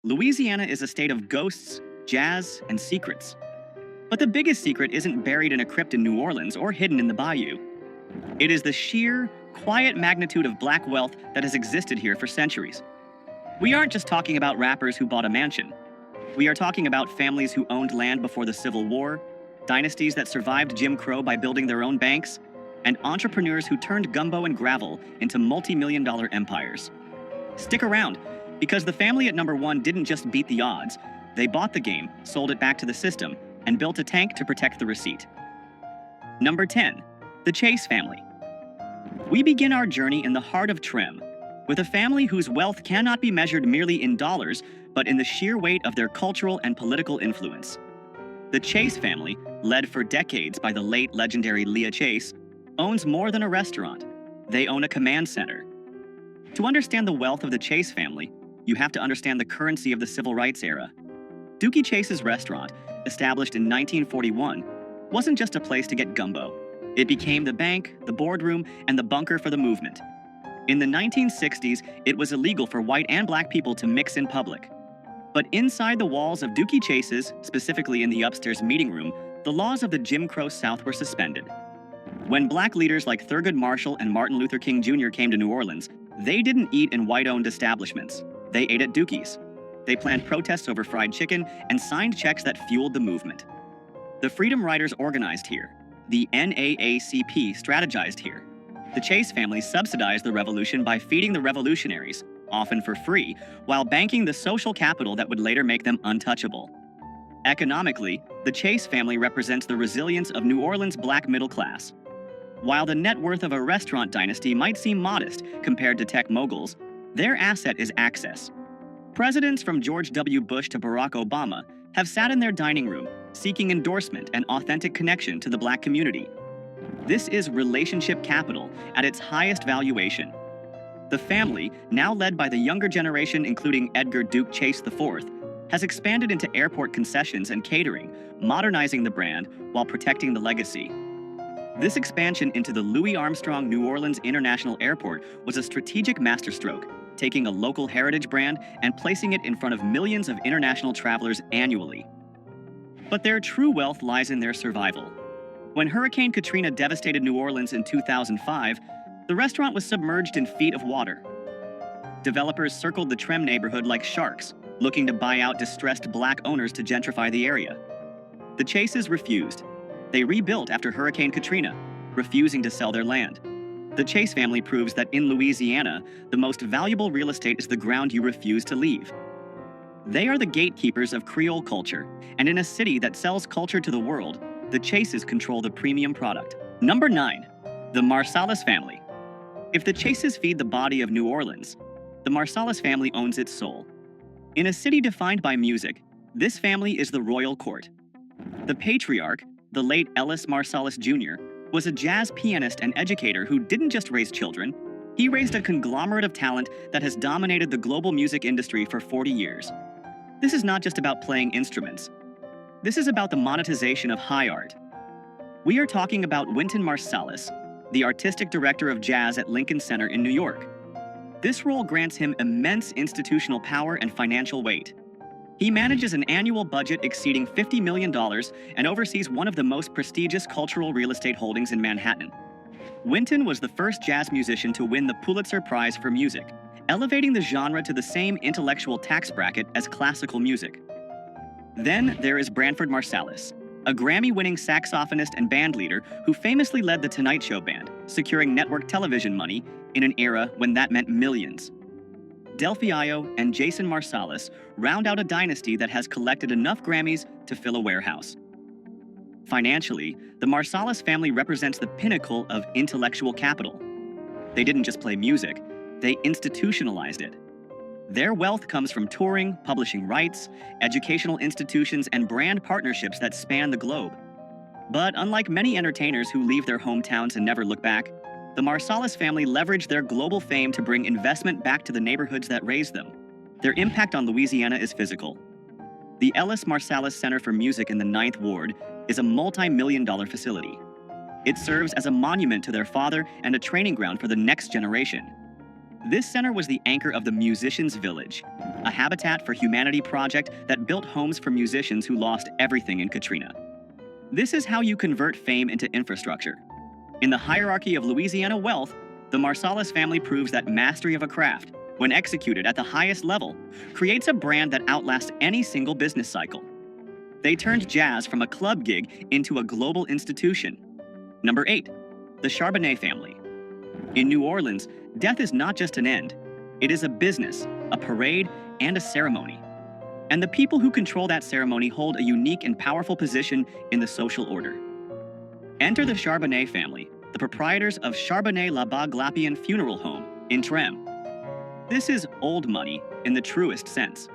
Louisiana is a state of ghosts, jazz, and secrets. But the biggest secret isn't buried in a crypt in New Orleans or hidden in the bayou. It is the sheer, quiet magnitude of black wealth that has existed here for centuries. We aren't just talking about rappers who bought a mansion. We are talking about families who owned land before the Civil War, dynasties that survived Jim Crow by building their own banks, and entrepreneurs who turned gumbo and gravel into multi-million-dollar empires. Stick around, because the family at number one didn't just beat the odds. They bought the game, sold it back to the system, and built a tank to protect the receipt. Number 10. The Chase Family. We begin our journey in the heart of Trim, with a family whose wealth cannot be measured merely in dollars, but in the sheer weight of their cultural and political influence. The Chase family, led for decades by the late legendary Leah Chase, owns more than a restaurant. They own a command center. To understand the wealth of the Chase family, you have to understand the currency of the civil rights era. Dookie Chase's restaurant, established in 1941, wasn't just a place to get gumbo. It became the bank, the boardroom, and the bunker for the movement. In the 1960s, it was illegal for white and black people to mix in public. But inside the walls of Dookie Chase's, specifically in the upstairs meeting room, the laws of the Jim Crow South were suspended. When black leaders like Thurgood Marshall and Martin Luther King Jr. came to New Orleans, they didn't eat in white-owned establishments. They ate at Dookie's. They planned protests over fried chicken and signed checks that fueled the movement. The Freedom Riders organized here. The NAACP strategized here. The Chase family subsidized the revolution by feeding the revolutionaries, often for free, while banking the social capital that would later make them untouchable. Economically, the Chase family represents the resilience of New Orleans' black middle class. While the net worth of a restaurant dynasty might seem modest compared to tech moguls, their asset is access. Presidents from George W. Bush to Barack Obama have sat in their dining room, seeking endorsement and authentic connection to the black community. This is relationship capital at its highest valuation. The family, now led by the younger generation including Edgar Duke Chase IV, has expanded into airport concessions and catering, modernizing the brand while protecting the legacy. This expansion into the Louis Armstrong New Orleans International Airport was a strategic masterstroke, taking a local heritage brand and placing it in front of millions of international travelers annually. But their true wealth lies in their survival. When Hurricane Katrina devastated New Orleans in 2005, the restaurant was submerged in feet of water. Developers circled the Trim neighborhood like sharks, looking to buy out distressed black owners to gentrify the area. The Chases refused. They rebuilt after Hurricane Katrina, refusing to sell their land. The Chase family proves that in Louisiana, the most valuable real estate is the ground you refuse to leave. They are the gatekeepers of Creole culture, and in a city that sells culture to the world, the Chases control the premium product. Number 9. The Marsalis family. If the Chases feed the body of New Orleans, the Marsalis family owns its soul. In a city defined by music, this family is the royal court. The patriarch, the late Ellis Marsalis Jr., was a jazz pianist and educator who didn't just raise children, he raised a conglomerate of talent that has dominated the global music industry for 40 years. This is not just about playing instruments. This is about the monetization of high art. We are talking about Wynton Marsalis, the artistic director of jazz at Lincoln Center in New York. This role grants him immense institutional power and financial weight. He manages an annual budget exceeding $50 million and oversees one of the most prestigious cultural real estate holdings in Manhattan. Wynton was the first jazz musician to win the Pulitzer Prize for Music, elevating the genre to the same intellectual tax bracket as classical music. Then there is Branford Marsalis, a Grammy-winning saxophonist and bandleader who famously led the Tonight Show band, securing network television money in an era when that meant millions. Delfeayo and Jason Marsalis round out a dynasty that has collected enough Grammys to fill a warehouse. Financially, the Marsalis family represents the pinnacle of intellectual capital. They didn't just play music, they institutionalized it. Their wealth comes from touring, publishing rights, educational institutions, and brand partnerships that span the globe. But unlike many entertainers who leave their hometowns and never look back, the Marsalis family leveraged their global fame to bring investment back to the neighborhoods that raised them. Their impact on Louisiana is physical. The Ellis Marsalis Center for Music in the 9th Ward is a multi-million-dollar facility. It serves as a monument to their father and a training ground for the next generation. This center was the anchor of the Musicians' Village, a Habitat for Humanity project that built homes for musicians who lost everything in Katrina. This is how you convert fame into infrastructure. In the hierarchy of Louisiana wealth, the Marsalis family proves that mastery of a craft, when executed at the highest level, creates a brand that outlasts any single business cycle. They turned jazz from a club gig into a global institution. Number 8. The Charbonnet family. In New Orleans, death is not just an end. It is a business, a parade, and a ceremony. And the people who control that ceremony hold a unique and powerful position in the social order. Enter the Charbonnet family, the proprietors of Charbonnet La Baglapian Funeral Home in Trem. This is old money in the truest sense.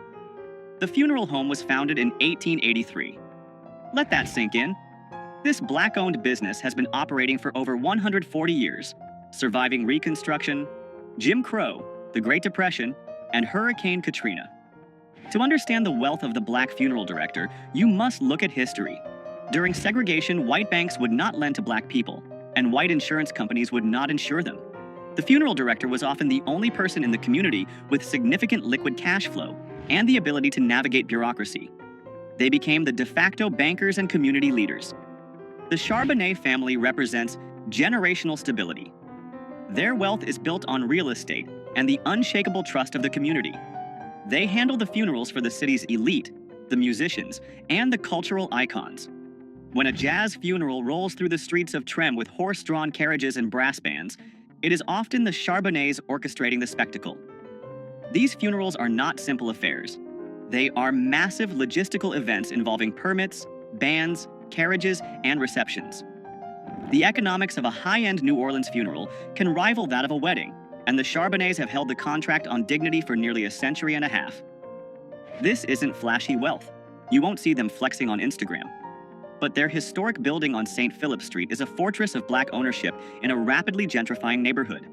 The funeral home was founded in 1883. Let that sink in. This Black-owned business has been operating for over 140 years, surviving Reconstruction, Jim Crow, the Great Depression, and Hurricane Katrina. To understand the wealth of the Black funeral director, you must look at history. During segregation, white banks would not lend to Black people, and white insurance companies would not insure them. The funeral director was often the only person in the community with significant liquid cash flow and the ability to navigate bureaucracy. They became the de facto bankers and community leaders. The Charbonnet family represents generational stability. Their wealth is built on real estate and the unshakable trust of the community. They handle the funerals for the city's elite, the musicians, and the cultural icons. When a jazz funeral rolls through the streets of Trem with horse-drawn carriages and brass bands, it is often the Charbonnets orchestrating the spectacle. These funerals are not simple affairs. They are massive logistical events involving permits, bands, carriages, and receptions. The economics of a high-end New Orleans funeral can rival that of a wedding, and the Charbonnets have held the contract on dignity for nearly a century and a half. This isn't flashy wealth. You won't see them flexing on Instagram. But their historic building on St. Philip Street is a fortress of Black ownership in a rapidly gentrifying neighborhood.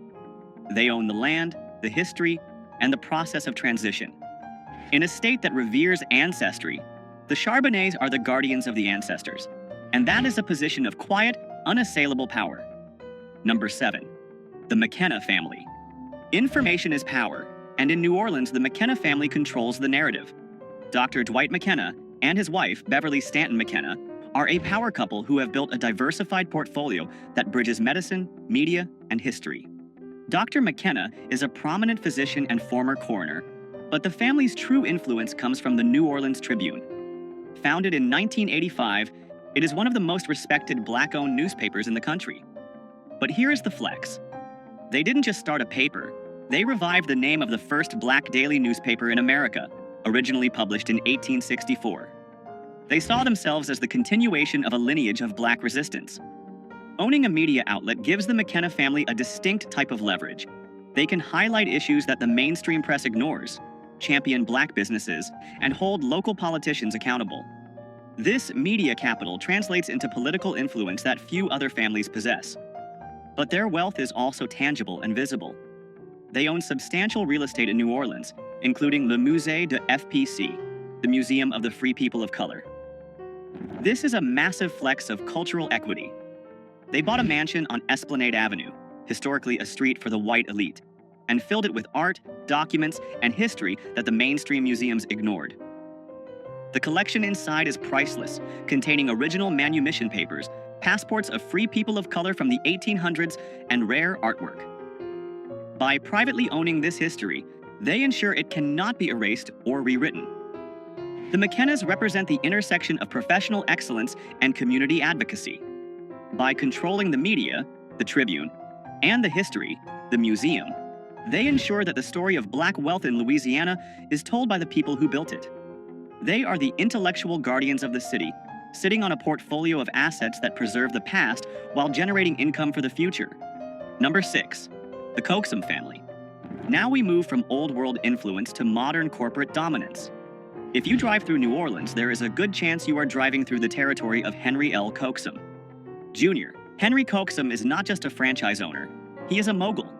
They own the land, the history, and the process of transition. In a state that reveres ancestry, the Charbonnets are the guardians of the ancestors, and that is a position of quiet, unassailable power. Number 7. The McKenna family. Information is power, and in New Orleans, the McKenna family controls the narrative. Dr. Dwight McKenna and his wife, Beverly Stanton McKenna, are a power couple who have built a diversified portfolio that bridges medicine, media, and history. Dr. McKenna is a prominent physician and former coroner, but the family's true influence comes from the New Orleans Tribune. Founded in 1985, it is one of the most respected Black-owned newspapers in the country. But here is the flex. They didn't just start a paper, they revived the name of the first Black daily newspaper in America, originally published in 1864. They saw themselves as the continuation of a lineage of Black resistance. Owning a media outlet gives the McKenna family a distinct type of leverage. They can highlight issues that the mainstream press ignores, champion Black businesses, and hold local politicians accountable. This media capital translates into political influence that few other families possess. But their wealth is also tangible and visible. They own substantial real estate in New Orleans, including Le Musée de FPC, the Museum of the Free People of Color. This is a massive flex of cultural equity. They bought a mansion on Esplanade Avenue, historically a street for the white elite, and filled it with art, documents, and history that the mainstream museums ignored. The collection inside is priceless, containing original manumission papers, passports of free people of color from the 1800s, and rare artwork. By privately owning this history, they ensure it cannot be erased or rewritten. The McKennas represent the intersection of professional excellence and community advocacy. By controlling the media, the Tribune, and the history, the museum, they ensure that the story of Black wealth in Louisiana is told by the people who built it. They are the intellectual guardians of the city, sitting on a portfolio of assets that preserve the past while generating income for the future. Number 6. The Coxum family. Now we move from old world influence to modern corporate dominance. If you drive through New Orleans, there is a good chance you are driving through the territory of Henry L. Coxum. Jr. Henry Coxum is not just a franchise owner, he is a mogul.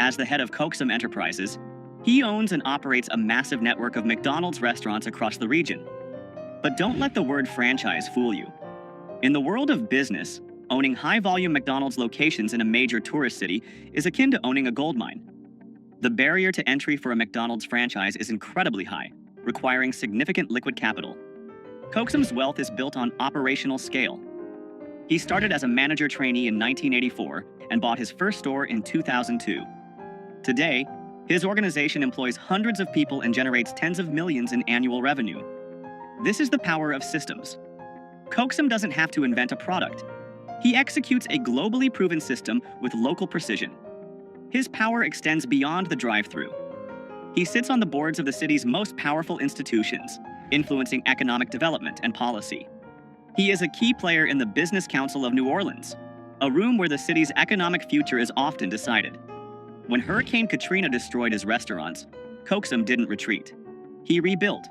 As the head of Coxum Enterprises, he owns and operates a massive network of McDonald's restaurants across the region. But don't let the word franchise fool you. In the world of business, owning high-volume McDonald's locations in a major tourist city is akin to owning a gold mine. The barrier to entry for a McDonald's franchise is incredibly high, requiring significant liquid capital. Coaxum's wealth is built on operational scale. He started as a manager trainee in 1984 and bought his first store in 2002. Today, his organization employs hundreds of people and generates tens of millions in annual revenue. This is the power of systems. Coaxum doesn't have to invent a product. He executes a globally proven system with local precision. His power extends beyond the drive-thru. He sits on the boards of the city's most powerful institutions, influencing economic development and policy. He is a key player in the Business Council of New Orleans, a room where the city's economic future is often decided. When Hurricane Katrina destroyed his restaurants, Coaxum didn't retreat. He rebuilt,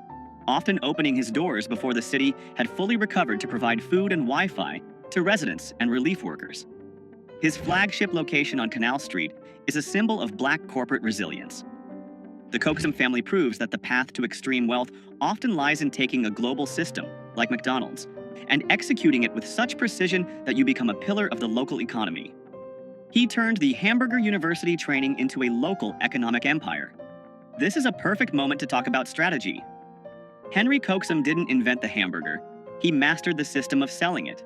often opening his doors before the city had fully recovered to provide food and Wi-Fi to residents and relief workers. His flagship location on Canal Street is a symbol of Black corporate resilience. The Coaxum family proves that the path to extreme wealth often lies in taking a global system, like McDonald's, and executing it with such precision that you become a pillar of the local economy. He turned the Hamburger University training into a local economic empire. This is a perfect moment to talk about strategy. Henry Coaxum didn't invent the hamburger. He mastered the system of selling it.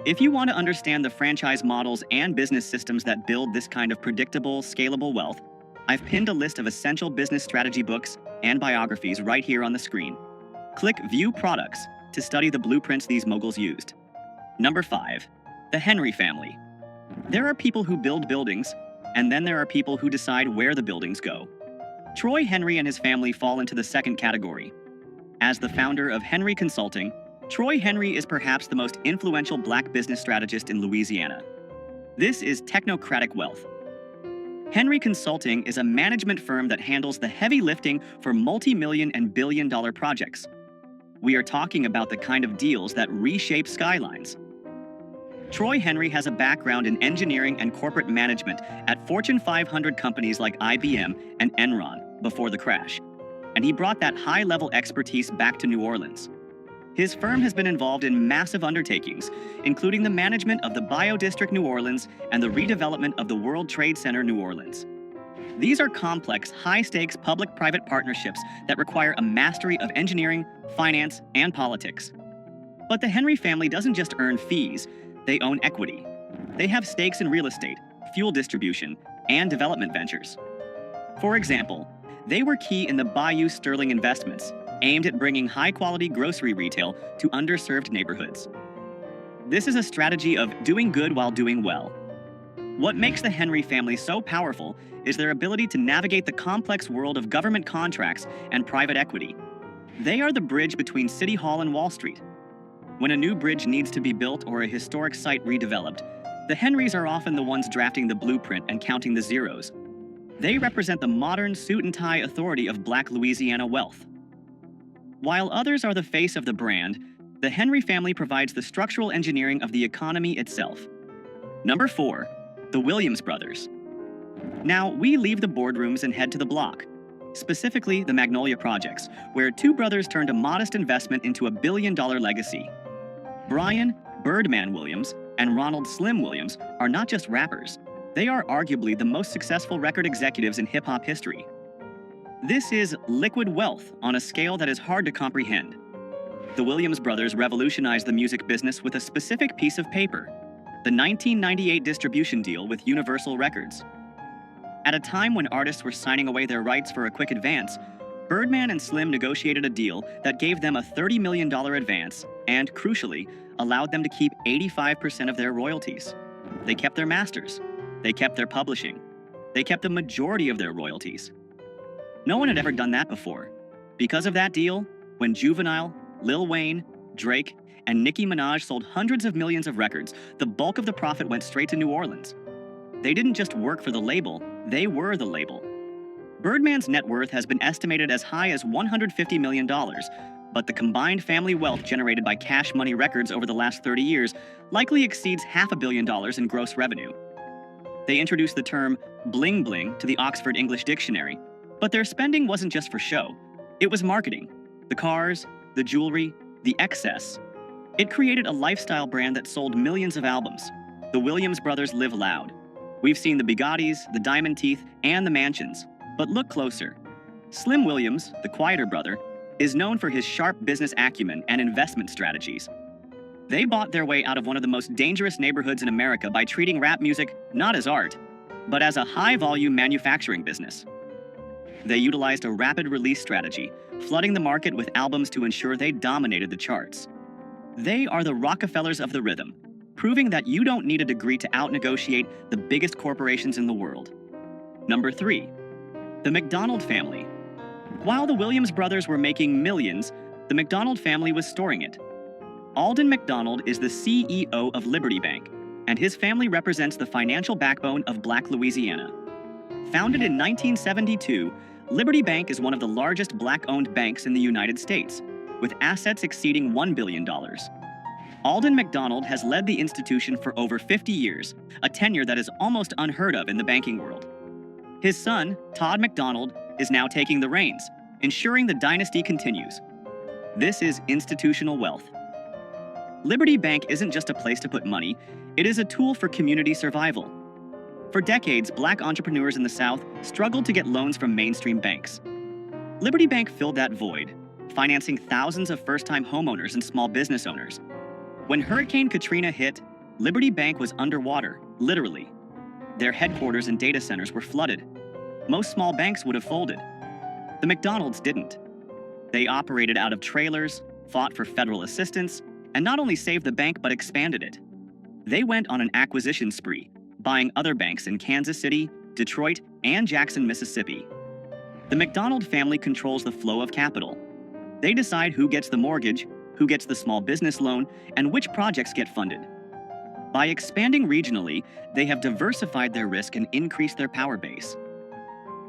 If you want to understand the franchise models and business systems that build this kind of predictable, scalable wealth, I've pinned a list of essential business strategy books and biographies right here on the screen. Click View Products to study the blueprints these moguls used. Number 5. The Henry Family. There are people who build buildings, and then there are people who decide where the buildings go. Troy Henry and his family fall into the second category. As the founder of Henry Consulting, Troy Henry is perhaps the most influential Black business strategist in Louisiana. This is technocratic wealth. Henry Consulting is a management firm that handles the heavy lifting for multi-million and billion-dollar projects. We are talking about the kind of deals that reshape skylines. Troy Henry has a background in engineering and corporate management at Fortune 500 companies like IBM and Enron before the crash, and he brought that high-level expertise back to New Orleans. His firm has been involved in massive undertakings, including the management of the Biodistrict New Orleans and the redevelopment of the World Trade Center New Orleans. These are complex, high-stakes public-private partnerships that require a mastery of engineering, finance, and politics. But the Henry family doesn't just earn fees, they own equity. They have stakes in real estate, fuel distribution, and development ventures. For example, they were key in the Bayou Sterling investments, aimed at bringing high-quality grocery retail to underserved neighborhoods. This is a strategy of doing good while doing well. What makes the Henry family so powerful is their ability to navigate the complex world of government contracts and private equity. They are the bridge between City Hall and Wall Street. When a new bridge needs to be built or a historic site redeveloped, the Henrys are often the ones drafting the blueprint and counting the zeros. They represent the modern suit-and-tie authority of Black Louisiana wealth. While others are the face of the brand, the Henry family provides the structural engineering of the economy itself. Number 4. The Williams brothers. Now, we leave the boardrooms and head to the block, specifically the Magnolia Projects, where two brothers turned a modest investment into a billion-dollar legacy. Brian "Birdman" Williams and Ronald "Slim" Williams are not just rappers. They are arguably the most successful record executives in hip-hop history. This is liquid wealth on a scale that is hard to comprehend. The Williams brothers revolutionized the music business with a specific piece of paper, the 1998 distribution deal with Universal Records. At a time when artists were signing away their rights for a quick advance, Birdman and Slim negotiated a deal that gave them a $30 million advance and, crucially, allowed them to keep 85% of their royalties. They kept their masters. They kept their publishing. They kept the majority of their royalties. No one had ever done that before. Because of that deal, when Juvenile, Lil Wayne, Drake, and Nicki Minaj sold hundreds of millions of records, the bulk of the profit went straight to New Orleans. They didn't just work for the label, they were the label. Birdman's net worth has been estimated as high as $150 million, but the combined family wealth generated by Cash Money Records over the last 30 years likely exceeds $500 million in gross revenue. They introduced the term bling bling to the Oxford English Dictionary, but their spending wasn't just for show. It was marketing. The cars, the jewelry, the excess. It created a lifestyle brand that sold millions of albums. The Williams brothers live loud. We've seen the Bugattis, the diamond teeth, and the mansions. But look closer. Slim Williams, the quieter brother, is known for his sharp business acumen and investment strategies. They bought their way out of one of the most dangerous neighborhoods in America by treating rap music not as art, but as a high-volume manufacturing business. They utilized a rapid release strategy, flooding the market with albums to ensure they dominated the charts. They are the Rockefellers of the rhythm, proving that you don't need a degree to out-negotiate the biggest corporations in the world. Number 3. The McDonald Family. While the Williams brothers were making millions, the McDonald family was storing it. Alden McDonald is the CEO of Liberty Bank, and his family represents the financial backbone of Black Louisiana. Founded in 1972, Liberty Bank is one of the largest Black-owned banks in the United States, with assets exceeding $1 billion. Alden McDonald has led the institution for over 50 years, a tenure that is almost unheard of in the banking world. His son, Todd McDonald, is now taking the reins, ensuring the dynasty continues. This is institutional wealth. Liberty Bank isn't just a place to put money, it is a tool for community survival. For decades, Black entrepreneurs in the South struggled to get loans from mainstream banks. Liberty Bank filled that void, financing thousands of first-time homeowners and small business owners. When Hurricane Katrina hit, Liberty Bank was underwater, literally. Their headquarters and data centers were flooded. Most small banks would have folded. The McDonalds didn't. They operated out of trailers, fought for federal assistance, and not only saved the bank but expanded it. They went on an acquisition spree, buying other banks in Kansas City, Detroit, and Jackson, Mississippi. The McDonald family controls the flow of capital. They decide who gets the mortgage, who gets the small business loan, and which projects get funded. By expanding regionally, they have diversified their risk and increased their power base.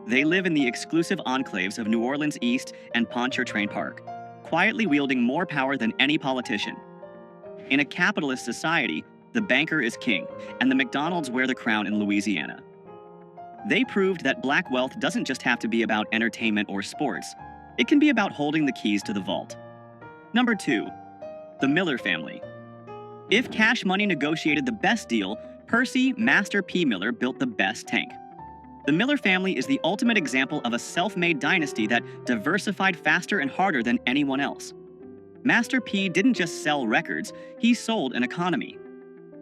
They live in the exclusive enclaves of New Orleans East and Pontchartrain Park, quietly wielding more power than any politician. In a capitalist society, the banker is king, and the McDonalds wear the crown in Louisiana. They proved that Black wealth doesn't just have to be about entertainment or sports. It can be about holding the keys to the vault. Number 2. The Miller Family. If cash money negotiated the best deal, Percy Master P. Miller built the best tank. The Miller family is the ultimate example of a self-made dynasty that diversified faster and harder than anyone else. Master P didn't just sell records, he sold an economy.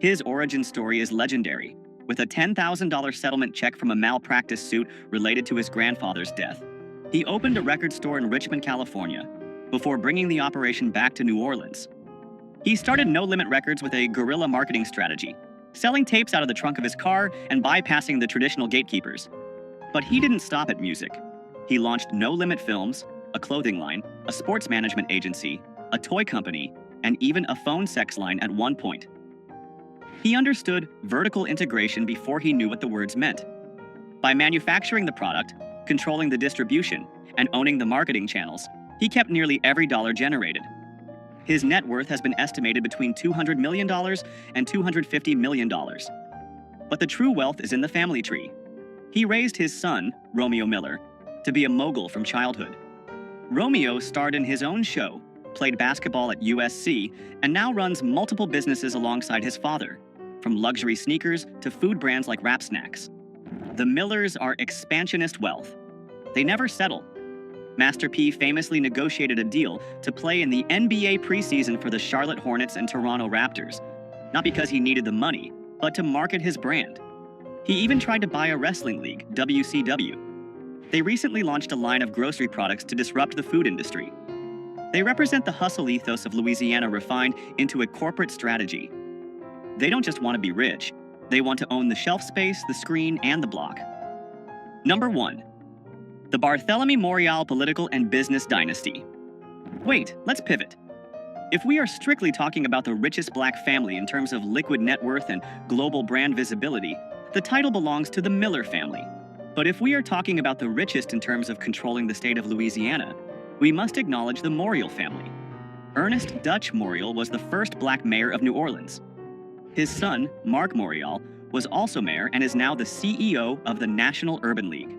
His origin story is legendary, with a $10,000 settlement check from a malpractice suit related to his grandfather's death. He opened a record store in Richmond, California, before bringing the operation back to New Orleans. He started No Limit Records with a guerrilla marketing strategy, selling tapes out of the trunk of his car and bypassing the traditional gatekeepers. But he didn't stop at music. He launched No Limit Films, a clothing line, a sports management agency, a toy company, and even a phone sex line at one point. He understood vertical integration before he knew what the words meant. By manufacturing the product, controlling the distribution, and owning the marketing channels, he kept nearly every dollar generated. His net worth has been estimated between $200 million and $250 million. But the true wealth is in the family tree. He raised his son, Romeo Miller, to be a mogul from childhood. Romeo starred in his own show, played basketball at USC, and now runs multiple businesses alongside his father, from luxury sneakers to food brands like Rap Snacks. The Millers are expansionist wealth. They never settle. Master P famously negotiated a deal to play in the NBA preseason for the Charlotte Hornets and Toronto Raptors, not because he needed the money, but to market his brand. He even tried to buy a wrestling league, WCW. They recently launched a line of grocery products to disrupt the food industry. They represent the hustle ethos of Louisiana refined into a corporate strategy. They don't just want to be rich, they want to own the shelf space, the screen, and the block. Number 1. The Barthélemy Morial Political and Business Dynasty. Wait, let's pivot. If we are strictly talking about the richest Black family in terms of liquid net worth and global brand visibility, the title belongs to the Miller family. But if we are talking about the richest in terms of controlling the state of Louisiana, we must acknowledge the Morial family. Ernest Dutch Morial was the first Black mayor of New Orleans. His son, Mark Morial, was also mayor and is now the CEO of the National Urban League.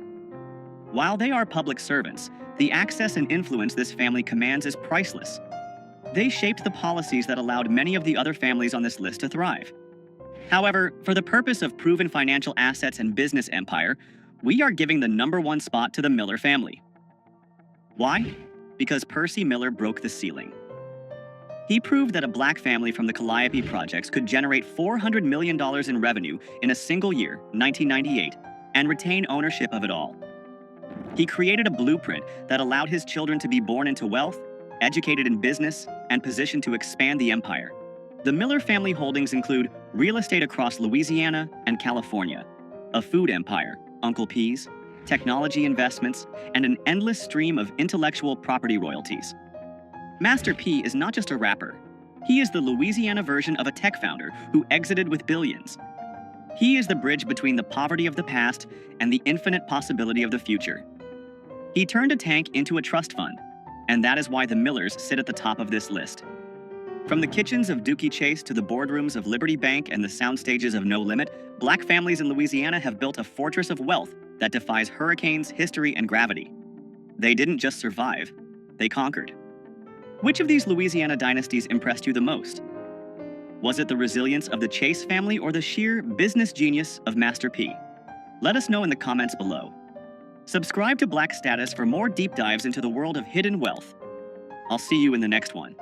While they are public servants, the access and influence this family commands is priceless. They shaped the policies that allowed many of the other families on this list to thrive. However, for the purpose of proven financial assets and business empire, we are giving the #1 spot to the Miller family. Why? Because Percy Miller broke the ceiling. He proved that a black family from the Calliope projects could generate $400 million in revenue in a single year, 1998, and retain ownership of it all. He created a blueprint that allowed his children to be born into wealth, educated in business, and positioned to expand the empire. The Miller family holdings include real estate across Louisiana and California, a food empire, Uncle P's, technology investments, and an endless stream of intellectual property royalties. Master P is not just a rapper. He is the Louisiana version of a tech founder who exited with billions. He is the bridge between the poverty of the past and the infinite possibility of the future. He turned a tank into a trust fund, and that is why the Millers sit at the top of this list. From the kitchens of Dookie Chase to the boardrooms of Liberty Bank and the sound stages of No Limit, black families in Louisiana have built a fortress of wealth that defies hurricanes, history, and gravity. They didn't just survive, they conquered. Which of these Louisiana dynasties impressed you the most? Was it the resilience of the Chase family or the sheer business genius of Master P? Let us know in the comments below. Subscribe to Black Status for more deep dives into the world of hidden wealth. I'll see you in the next one.